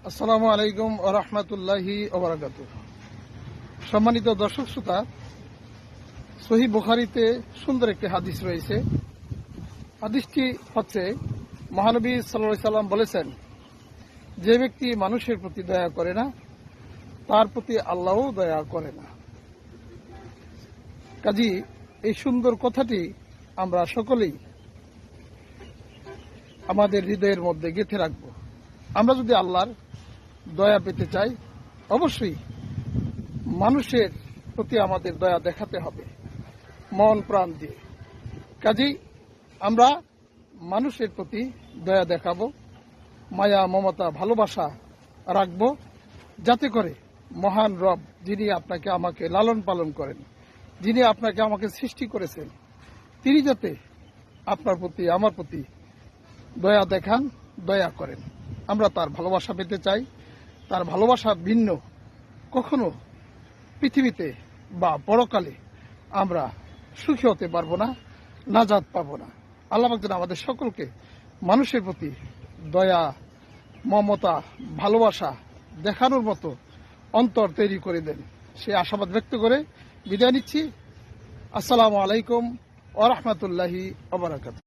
আসসালামু আলাইকুম ওয়া রাহমাতুল্লাহি ওয়া বারাকাতুহু। সম্মানিত দর্শক শ্রোতা, সহিহ বুখারীতে সুন্দর একটি হাদিস রয়েছে। হাদিসটি হচ্ছে, মহানবী সাল্লাল্লাহু আলাইহি সাল্লাম বলেছেন, যে ব্যক্তি মানুষের প্রতি দয়া করে না, তার প্রতি আল্লাহও দয়া করে না। কাজী এই সুন্দর কথাটি আমরা সকলেই আমাদের হৃদয়ের মধ্যে গেঁথে রাখব। আমরা যদি আল্লাহর দয়া পেতে চাই, অবশ্যই মানুষের প্রতি আমাদের দয়া দেখাতে হবে মন প্রাণ দিয়ে। কাজেই আমরা মানুষের প্রতি দয়া দেখাবো, মায়া মমতা ভালোবাসা রাখবো, যাতে করে মহান রব, যিনি আপনাকে আমাকে লালন পালন করেন, যিনি আপনাকে আমাকে সৃষ্টি করেছেন, তিনি যাতে আপনার প্রতি আমার প্রতি দয়া দেখান, দয়া করেন। আমরা তার ভালোবাসা পেতে চাই। তার ভালোবাসা ভিন্ন কখনো পৃথিবীতে বা পরকালে আমরা সুখী হতে পারবো না, নাজাত পাবো না। আল্লাহ পাক যেন আমাদের সকলকে মানুষের প্রতি দয়া, মমতা, ভালোবাসা দেখানোর মতো অন্তর তৈরি করে দেন, সে আশাবাদ ব্যক্ত করে বিদায় নিচ্ছি। আসসালামু আলাইকুম ওয়া রাহমাতুল্লাহি ওয়া বারাকাতুহু।